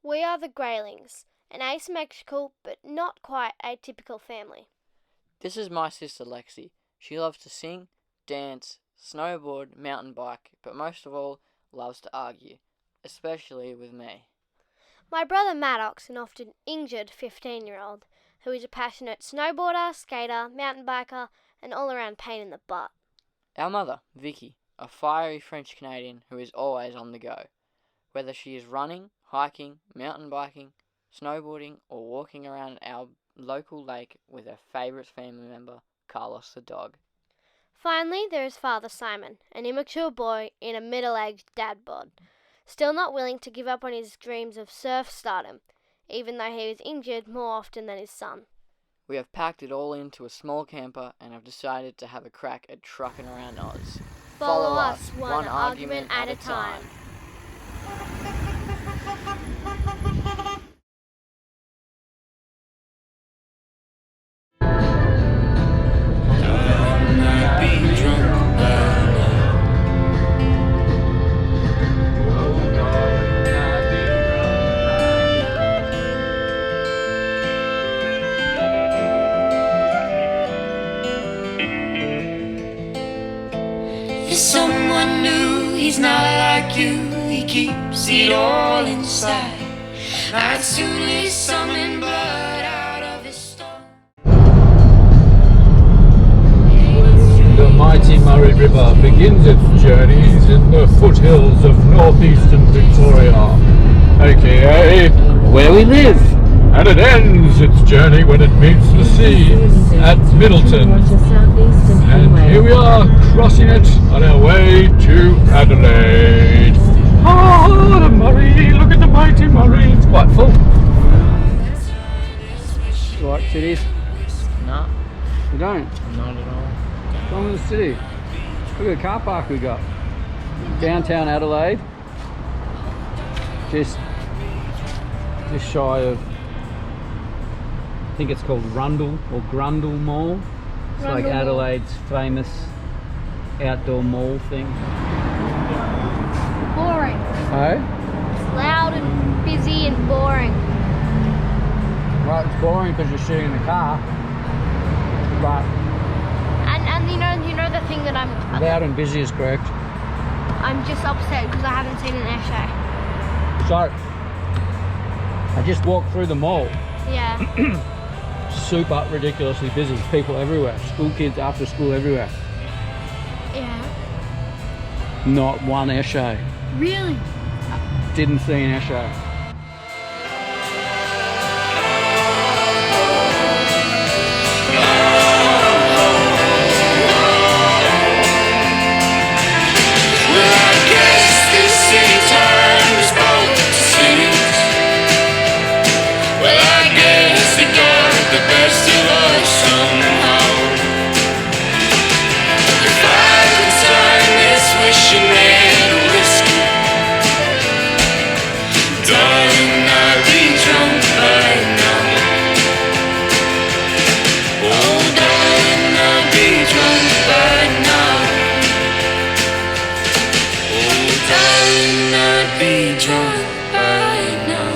We are the Greylings, an asymmetrical but not quite atypical family. This is my sister Lexi. She loves to sing, dance, snowboard, mountain bike, but most of all loves to argue, especially with me. My brother Maddox, an often injured 15-year-old, who is a passionate snowboarder, skater, mountain biker, and all-around pain in the butt. Our mother, Vicky, a fiery French Canadian who is always on the go. Whether she is running, hiking, mountain biking, snowboarding, or walking around our local lake with her favourite family member, Carlos the dog. Finally, there is Father Simon, an immature boy in a middle-aged dad bod, still not willing to give up on his dreams of surf stardom, even though he is injured more often than his son. We have packed it all into a small camper and have decided to have a crack at trucking around Oz. Follow us one argument at a time. There's someone new, he's not like you, he keeps it all inside. I'd soon he's summoned blood out of his stone. The mighty Murray River begins its journeys in the foothills of northeastern Victoria, aka where we live, and it ends its journey when it meets the sea at Middleton. And here we are, crossing it on our way to Adelaide. Oh, the Murray, look at the mighty Murray, it's quite full. You like cities? No, You don't? not at all. Come in the city. Look at the car park we got. Downtown Adelaide. Just shy of, I think it's called Rundle or Grundle Mall. It's like Rundle Mall. Adelaide's famous outdoor mall thing. Boring. Oh? It's loud and busy and boring. Right, it's boring because you're shooting the car. But And you know the thing that loud and busy is correct. I'm just upset because I haven't seen an air show. So, I just walked through the mall. Yeah. Super ridiculously busy. People everywhere. School kids after school everywhere. Yeah. Not one air show. Really? Didn't see an air show. Well, I guess this city turns both to cities. Well, I guess they got the best of us somehow. If I could time this, wishing that a whiskey, darling, I'd be drunk by now. Oh, darling, I'd be drunk by now. Oh, darling, I'd be drunk by now.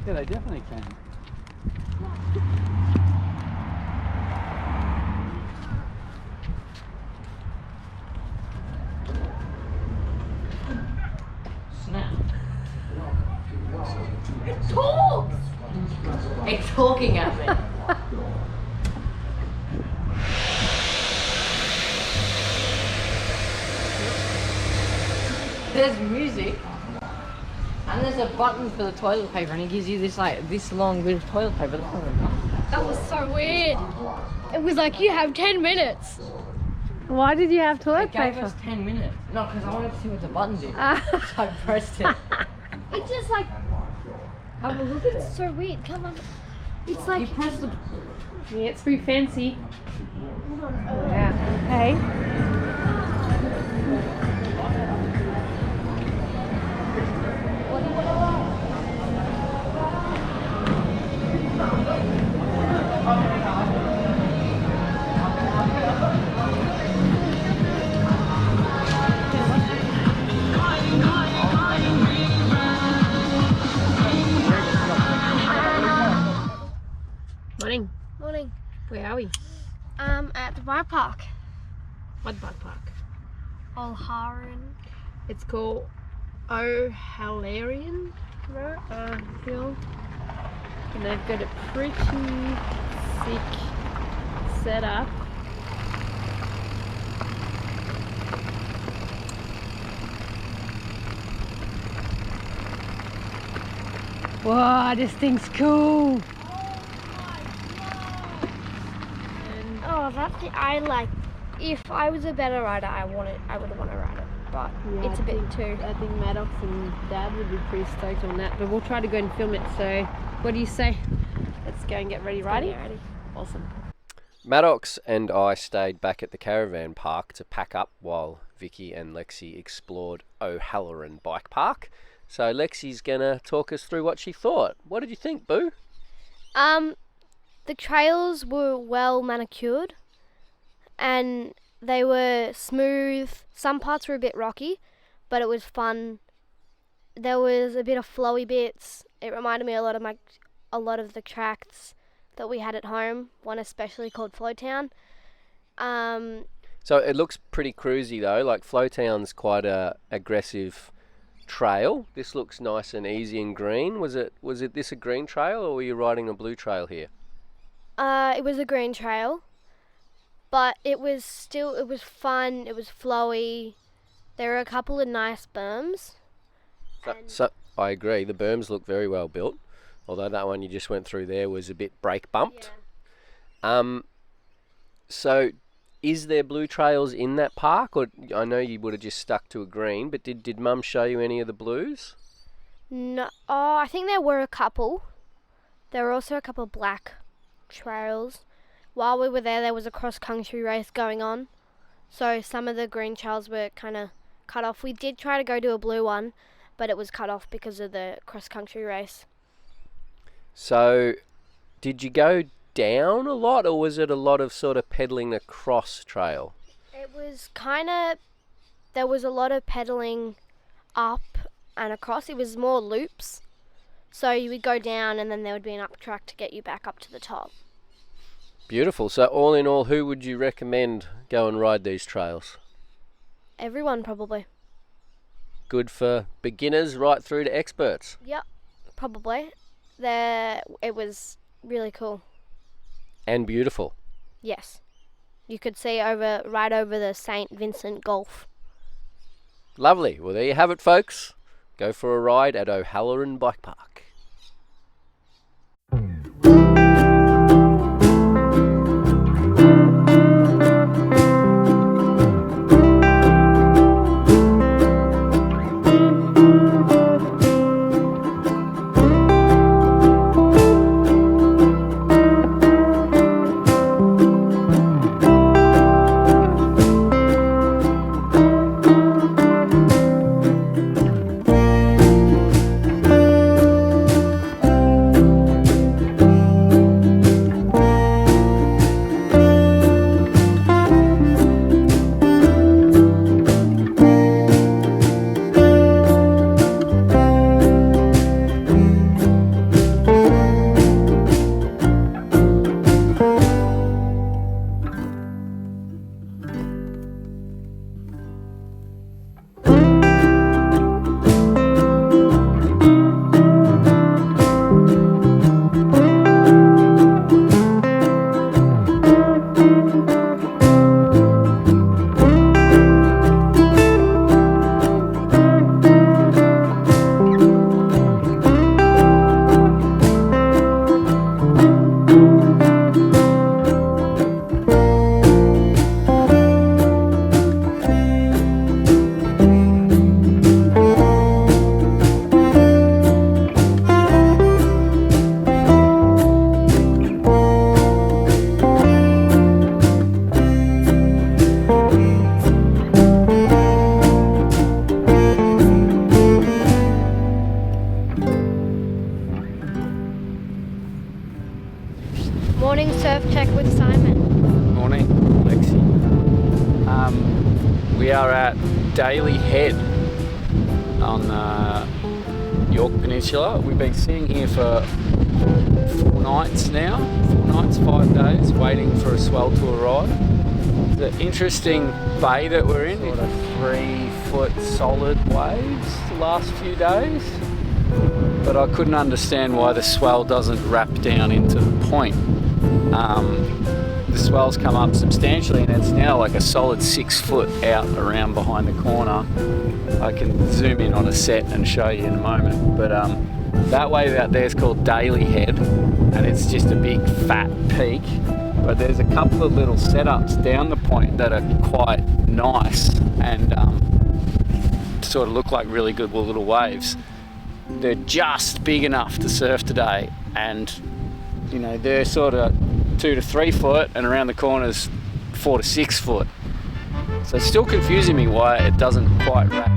Yeah, they definitely can. Snap. Talk! It's talking at me. There's music, and there's a button for the toilet paper, and it gives you this this long bit of toilet paper. That was so weird. It was like, you have 10 minutes. Why did you have It toilet gave paper? us 10 minutes. No, because I wanted to see what the button did. Ah. So I pressed it. It's just like, Have a look at it. so weird. Come on. It's You like, press the. Yeah, it's pretty fancy. Yeah. Hey. at the bike park. What bike park? O'Halloran. It's called O'Halloran Hill. And they've got a pretty sick setup. Wow, this thing's cool. Oh, that's the I like. If I was a better rider, I would want to ride it, but Yeah, it's a bit too. I think Maddox and Dad would be pretty stoked on that, but we'll try to go and film it. So, what do you say? Let's go and get ready, righty? Awesome. Maddox and I stayed back at the caravan park to pack up while Vicky and Lexi explored O'Halloran Bike Park. So Lexi's gonna talk us through what she thought. What did you think, Boo? The trails were well manicured, and they were smooth. Some parts were a bit rocky, but it was fun. There was a bit of flowy bits. It reminded me a lot of the tracks that we had at home. One especially called Flowtown. So it looks pretty cruisy though. Like Flowtown's quite a aggressive trail. This looks nice and easy and green. Was it this a green trail, or were you riding a blue trail here? It was a green trail, but it was fun. It was flowy. There were a couple of nice berms. So I agree. The berms look very well built. Although that one you just went through there was a bit brake bumped. Yeah. So is there blue trails in that park? Or I know you would have just stuck to a green, but did Mum show you any of the blues? No, I think there were a couple. There were also a couple of black trails. While we were there was a cross-country race going on. So some of the green trails were kind of cut off. We did try to go to a blue one, but it was cut off because of the cross-country race. So did you go down a lot, or was it a lot of sort of pedaling across trail? It was there was a lot of pedaling up and across. It was more loops. So you would go down and then there would be an up track to get you back up to the top. Beautiful. So all in all, who would you recommend go and ride these trails? Everyone probably. Good for beginners right through to experts. Yep, probably. It was really cool. And beautiful. Yes. You could see right over the St. Vincent Gulf. Lovely. Well, there you have it, folks. Go for a ride at O'Halloran Bike Park. Morning surf check with Simon. Morning, Lexi. We are at Daly Head on Yorke Peninsula. We've been sitting here for 4 nights now, 4 nights, 5 days, waiting for a swell to arrive. The interesting bay that we're in, sort of 3-foot solid waves the last few days, but I couldn't understand why the swell doesn't wrap down into the point. The swell's come up substantially and it's now like a solid 6 foot out around behind the corner. I can zoom in on a set and show you in a moment, but that wave out there is called Daly Head and it's just a big fat peak, but there's a couple of little setups down the point that are quite nice and sort of look like really good little waves. They're just big enough to surf today, and you know, they're sort of 2 to 3 foot and around the corners 4 to 6 foot. So it's still confusing me why it doesn't quite wrap.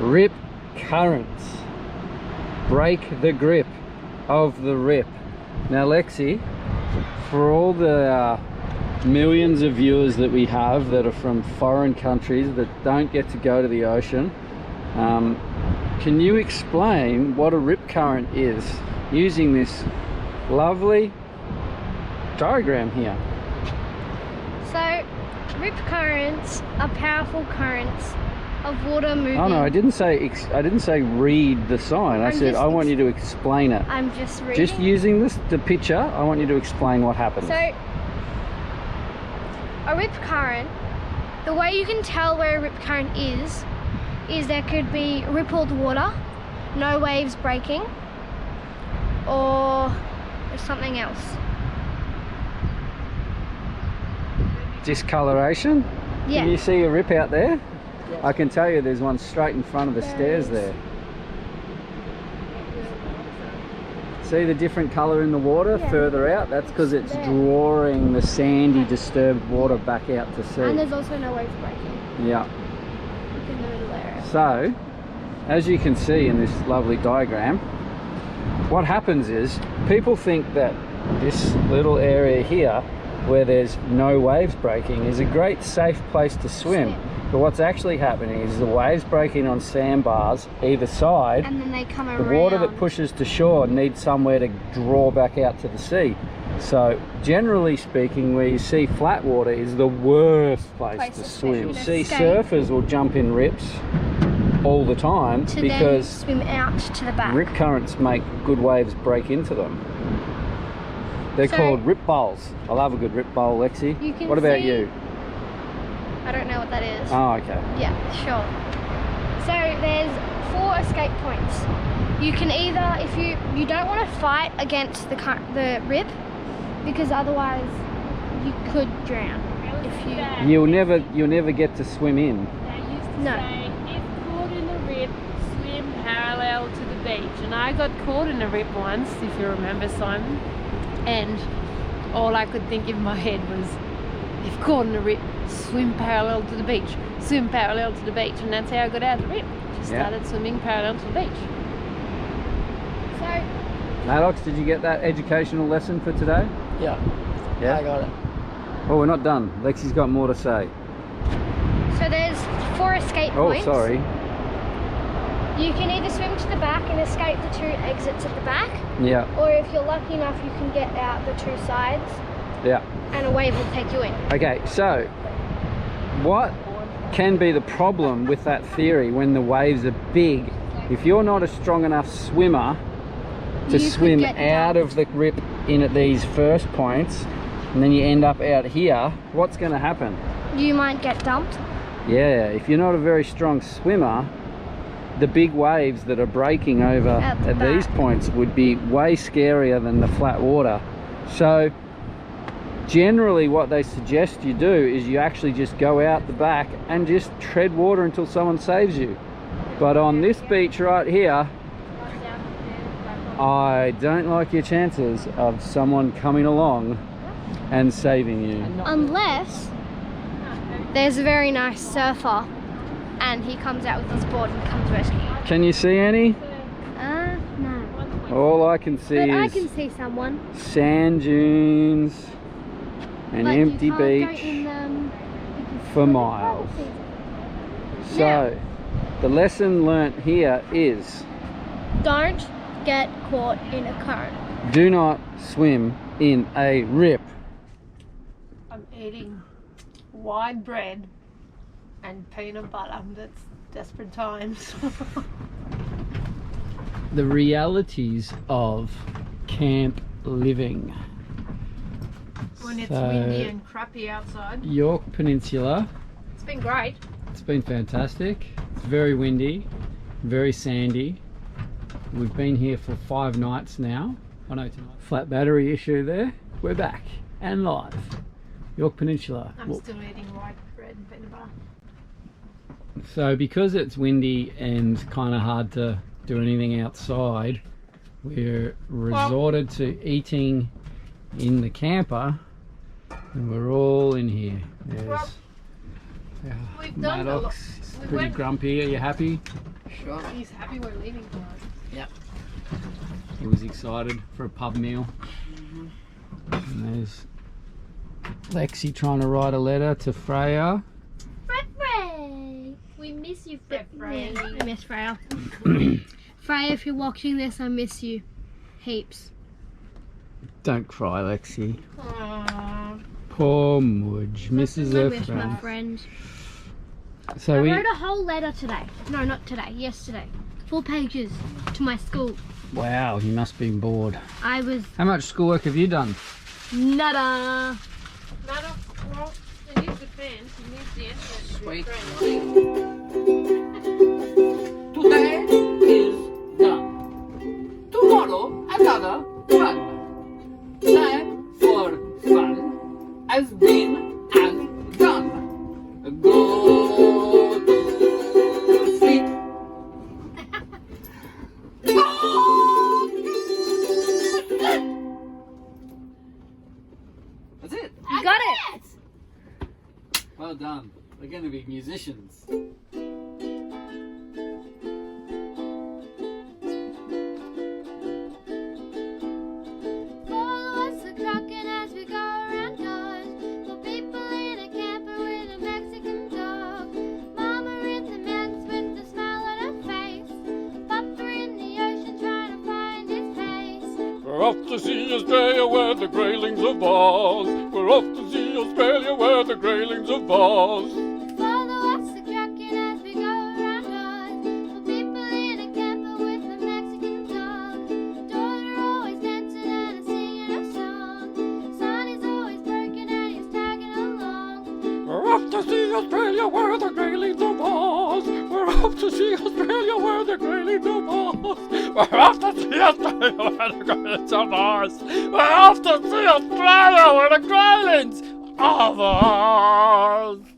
Rip currents break the grip of the rip. Now Lexi, for all the millions of viewers that we have that are from foreign countries that don't get to go to the ocean, can you explain what a rip current is using this lovely diagram here? So, rip currents are powerful currents of water moving. Oh no, I didn't say read the sign. I said I want you to explain it. I'm just reading. Just using the picture, I want you to explain what happens. So, a rip current, the way you can tell where a rip current is there could be rippled water, no waves breaking, or something else. Discoloration? Yeah. Can you see a rip out there? I can tell you there's one straight in front of the stairs there. See the different colour in the water further out? That's because it's drawing the sandy, disturbed water back out to sea. And there's also no waves breaking. Yeah. In the middle area. So, as you can see in this lovely diagram, what happens is people think that this little area here where there's no waves breaking is a great safe place to swim. But what's actually happening is the waves breaking on sandbars either side, And then they come the around. water that pushes to shore needs somewhere to draw back out to the sea. So generally speaking, where you see flat water is the worst place to swim. You'll see surfers will jump in rips all the time to because then swim out to the back. rip currents make good waves break into them. They're called rip bowls. I love a good rip bowl, Lexi. You can What about see- you? I don't know what that is. Oh, okay. Yeah, sure. So there's 4 escape points. You can either, if you don't want to fight against the rip, because otherwise you could drown. If you You'll never get to swim in. They used to No. say, if caught in a rip, swim parallel to the beach. And I got caught in a rip once, if you remember, Simon. And all I could think in my head was, if caught in a rip, swim parallel to the beach. Swim parallel to the beach. And that's how I got out of the rip. Just Yeah. started swimming parallel to the beach. so Maddox, did you get that educational lesson for today? Yeah. Yeah? I got it. Oh, we're not done. Lexi's got more to say. there's 4 escape Oh, points. sorry. You can either swim to the back and escape the 2 exits at the back, Yeah, or if you're lucky enough, you can get out the 2 sides, yeah. and a wave will take you in. Okay, so what can be the problem with that theory when the waves are big? If you're not a strong enough swimmer to You could swim get out of the rip in at these first points, and then you end up out here, what's going to happen? You might get dumped. Yeah, if you're not a very strong swimmer, the big waves that are breaking over At the at these back. points would be way scarier than the flat water. So generally what they suggest you do is you actually just go out the back and just tread water until someone saves you. But on this beach right here, I don't like your chances of someone coming along and saving you. Unless there's a very nice surfer and he comes out with his board and comes rescue you. Can you see any? No. All I can see But I is can see someone. sand dunes, an But you empty can't go beach in them for miles. So the lesson learnt here is Don't get caught in a current. do not swim in a rip. I'm eating white bread and peanut butter. That's desperate times. The realities of camp living. When it's So- windy and crappy outside. York Peninsula, It's been great. it's been fantastic. It's very windy, very sandy. We've been here for 5 nights now. I know tonight. Flat battery issue there. We're back and live. York Peninsula. I'm still eating white bread and peanut butter. So because it's windy and kind of hard to do anything outside, we're resorted to eating in the camper, and we're all in here. There's We've done a lot. Maddox, We pretty went- grumpy. Are you happy? Sure. He's happy we're leaving tonight. He was excited for a pub meal. And there's Lexi trying to write a letter to Freya. Frey! We miss you, Frey. Freya. I miss Freya. Freya, if you're watching this, I miss you. Heaps. Don't cry, Lexi. Aww. Poor Mudge misses I her miss my friend. friend. So I we. wrote a whole letter today. No, not today. Yesterday. 4 pages to my school. Wow, you must be bored. I was How much schoolwork have you done? nada. Matter, well, in his defense, he needs the answer. Sweet. Today is done. Tomorrow another one. Time for fun has been and done. Go to sleep. Go to sleep. That's it. You got it. Well done. We're going to be musicians. Follow us a-truckin' as we go around doors. For people in a camper with a Mexican dog. Mama in the mountains with a smile on her face. Papa in the ocean trying to find his pace. We're off to see Australia where the greylings of Oz. We're off to see Australia where the greylings of Oz. Follow us a-truckin' as we go around doors. For people in a camper with a Mexican dog. Daughter always dancing and singing a song. Son is always working and he's tagging along. We're off to see Australia where the greylings of Oz. We're off to to see Australia where the Greyleys are Mars. We're off to see Australia where the Greyleys are Mars. We're off to see Australia where the Greyleys are Mars.